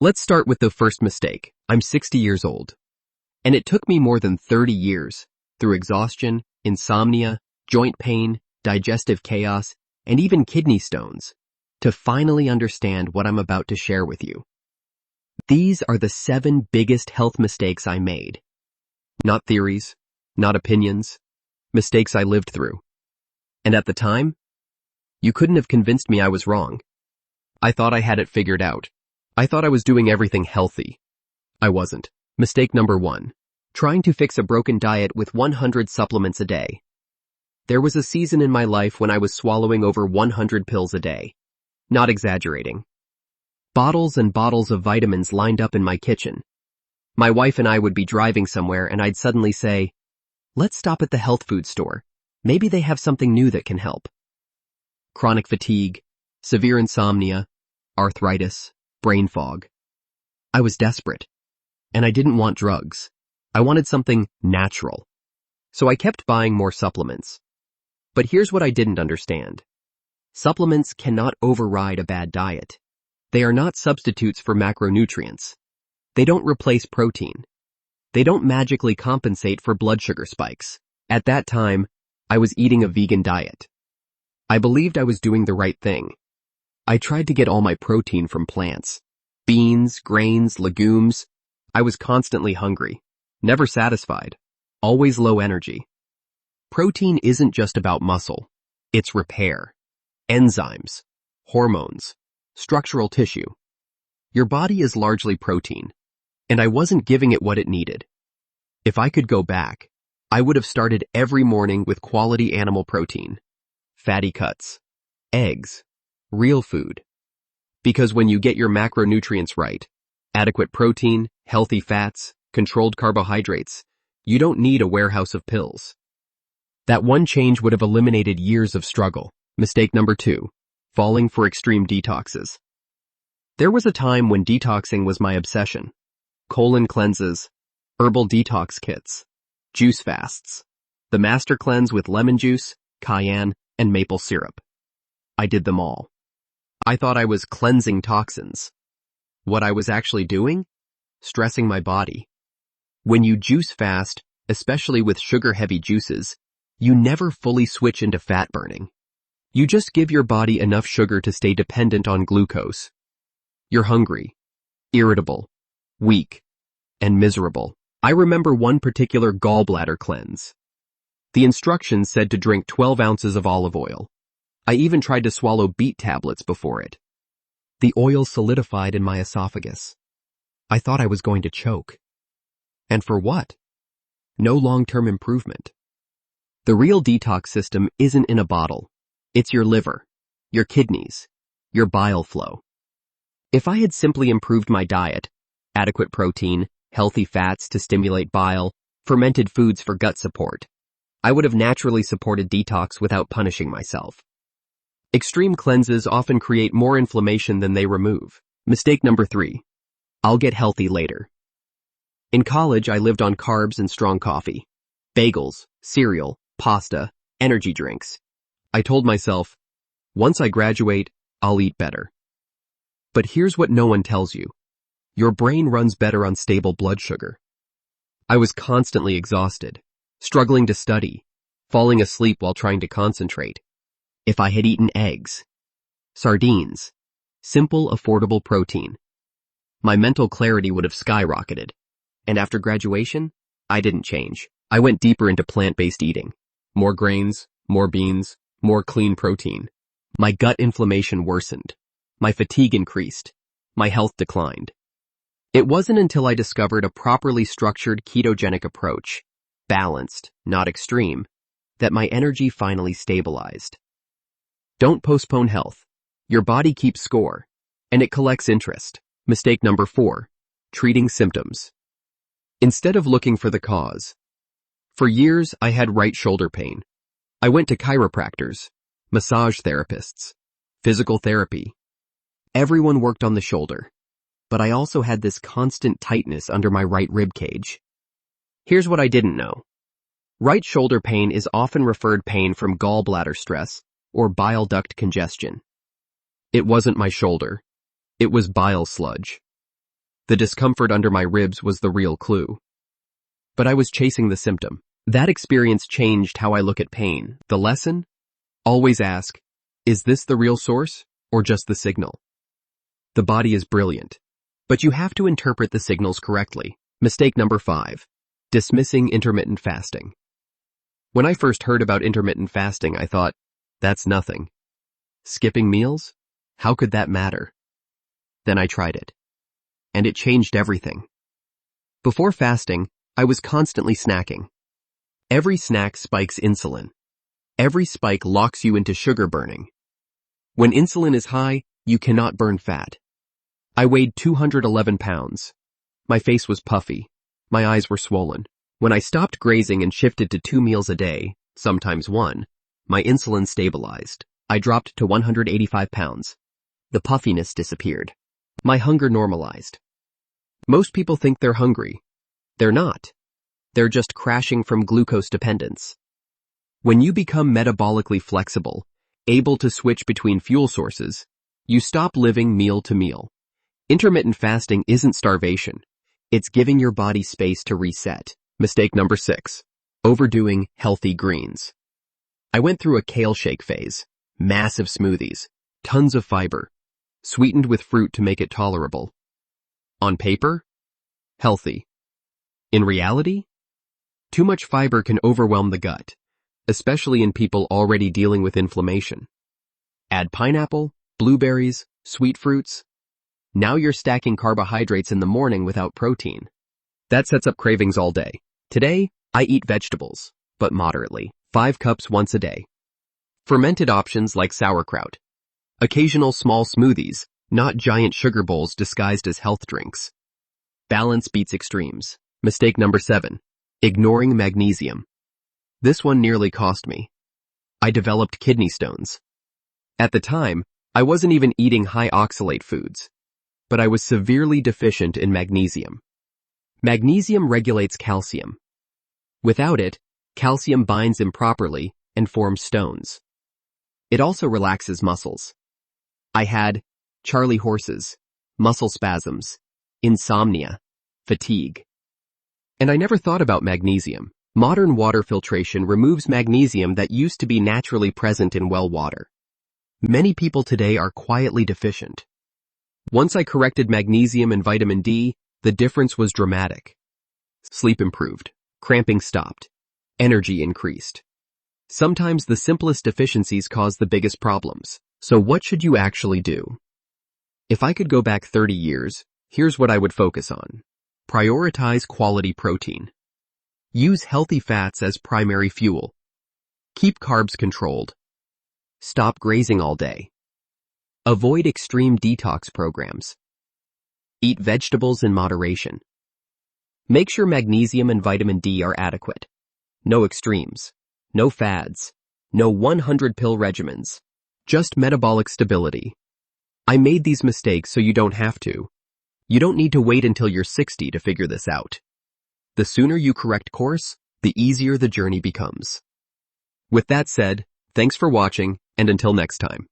Let's start with the first mistake. I'm 60 years old. And it took me more than 30 years, through exhaustion, insomnia, joint pain, digestive chaos, and even kidney stones, to finally understand what I'm about to share with you. These are the 7 biggest health mistakes I made. Not theories, not opinions, mistakes I lived through. And at the time, you couldn't have convinced me I was wrong. I thought I had it figured out. I thought I was doing everything healthy. I wasn't. Mistake number 1. Trying to fix a broken diet with 100 supplements a day. There was a season in my life when I was swallowing over 100 pills a day. Not exaggerating. Bottles and bottles of vitamins lined up in my kitchen. My wife and I would be driving somewhere and I'd suddenly say, "Let's stop at the health food store. Maybe they have something new that can help." Chronic fatigue, severe insomnia, arthritis, brain fog. I was desperate. And I didn't want drugs. I wanted something natural. So I kept buying more supplements. But here's what I didn't understand. Supplements cannot override a bad diet. They are not substitutes for macronutrients. They don't replace protein. They don't magically compensate for blood sugar spikes. At that time, I was eating a vegan diet. I believed I was doing the right thing. I tried to get all my protein from plants. Beans, grains, legumes. I was constantly hungry, never satisfied, always low energy. Protein isn't just about muscle. It's repair, enzymes, hormones, structural tissue. Your body is largely protein, and I wasn't giving it what it needed. If I could go back, I would have started every morning with quality animal protein, fatty cuts, eggs, real food. Because when you get your macronutrients right, adequate protein, healthy fats, controlled carbohydrates, you don't need a warehouse of pills. That one change would have eliminated years of struggle. Mistake number 2, falling for extreme detoxes. There was a time when detoxing was my obsession. Colon cleanses, herbal detox kits, juice fasts, the master cleanse with lemon juice, cayenne, and maple syrup. I did them all. I thought I was cleansing toxins. What I was actually doing? Stressing my body. When you juice fast, especially with sugar-heavy juices, you never fully switch into fat burning. You just give your body enough sugar to stay dependent on glucose. You're hungry, irritable, weak, and miserable. I remember one particular gallbladder cleanse. The instructions said to drink 12 ounces of olive oil. I even tried to swallow beet tablets before it. The oil solidified in my esophagus. I thought I was going to choke. And for what? No long-term improvement. The real detox system isn't in a bottle. It's your liver, your kidneys, your bile flow. If I had simply improved my diet, adequate protein, healthy fats to stimulate bile, fermented foods for gut support, I would have naturally supported detox without punishing myself. Extreme cleanses often create more inflammation than they remove. Mistake number 3. I'll get healthy later. In college, I lived on carbs and strong coffee, bagels, cereal, pasta, energy drinks. I told myself, once I graduate, I'll eat better. But here's what no one tells you. Your brain runs better on stable blood sugar. I was constantly exhausted, struggling to study, falling asleep while trying to concentrate. If I had eaten eggs, sardines, simple, affordable protein, my mental clarity would have skyrocketed. And after graduation, I didn't change. I went deeper into plant-based eating. More grains, more beans, more clean protein. My gut inflammation worsened. My fatigue increased. My health declined. It wasn't until I discovered a properly structured ketogenic approach, balanced, not extreme, that my energy finally stabilized. Don't postpone health. Your body keeps score, and it collects interest. Mistake number 4, treating symptoms. Instead of looking for the cause. For years, I had right shoulder pain. I went to chiropractors, massage therapists, physical therapy. Everyone worked on the shoulder, but I also had this constant tightness under my right rib cage. Here's what I didn't know. Right shoulder pain is often referred pain from gallbladder stress or bile duct congestion. It wasn't my shoulder. It was bile sludge. The discomfort under my ribs was the real clue. But I was chasing the symptom. That experience changed how I look at pain. The lesson? Always ask, is this the real source or just the signal? The body is brilliant, but you have to interpret the signals correctly. Mistake number 5. Dismissing intermittent fasting. When I first heard about intermittent fasting, I thought, that's nothing. Skipping meals? How could that matter? Then I tried it, and it changed everything. Before fasting, I was constantly snacking. Every snack spikes insulin. Every spike locks you into sugar burning. When insulin is high, you cannot burn fat. I weighed 211 pounds. My face was puffy. My eyes were swollen. When I stopped grazing and shifted to 2 meals a day, sometimes 1, my insulin stabilized. I dropped to 185 pounds. The puffiness disappeared. My hunger normalized. Most people think they're hungry. They're not. They're just crashing from glucose dependence. When you become metabolically flexible, able to switch between fuel sources, you stop living meal to meal. Intermittent fasting isn't starvation. It's giving your body space to reset. Mistake number 6. Overdoing healthy greens. I went through a kale shake phase. Massive smoothies. Tons of fiber. Sweetened with fruit to make it tolerable. On paper? Healthy. In reality? Too much fiber can overwhelm the gut, especially in people already dealing with inflammation. Add pineapple, blueberries, sweet fruits. Now you're stacking carbohydrates in the morning without protein. That sets up cravings all day. Today, I eat vegetables, but moderately, 5 cups once a day. Fermented options like sauerkraut. Occasional small smoothies, not giant sugar bowls disguised as health drinks. Balance beats extremes. Mistake number 7. Ignoring magnesium. This one nearly cost me. I developed kidney stones. At the time, I wasn't even eating high oxalate foods, but I was severely deficient in magnesium. Magnesium regulates calcium. Without it, calcium binds improperly and forms stones. It also relaxes muscles. I had Charlie horses, muscle spasms, insomnia, fatigue. And I never thought about magnesium. Modern water filtration removes magnesium that used to be naturally present in well water. Many people today are quietly deficient. Once I corrected magnesium and vitamin D, the difference was dramatic. Sleep improved, cramping stopped, energy increased. Sometimes the simplest deficiencies cause the biggest problems. So what should you actually do? If I could go back 30 years, here's what I would focus on. Prioritize quality protein. Use healthy fats as primary fuel. Keep carbs controlled. Stop grazing all day. Avoid extreme detox programs. Eat vegetables in moderation. Make sure magnesium and vitamin D are adequate. No extremes. No fads. No 100-pill regimens. Just metabolic stability. I made these mistakes so you don't have to. You don't need to wait until you're 60 to figure this out. The sooner you correct course, the easier the journey becomes. With that said, thanks for watching, and until next time.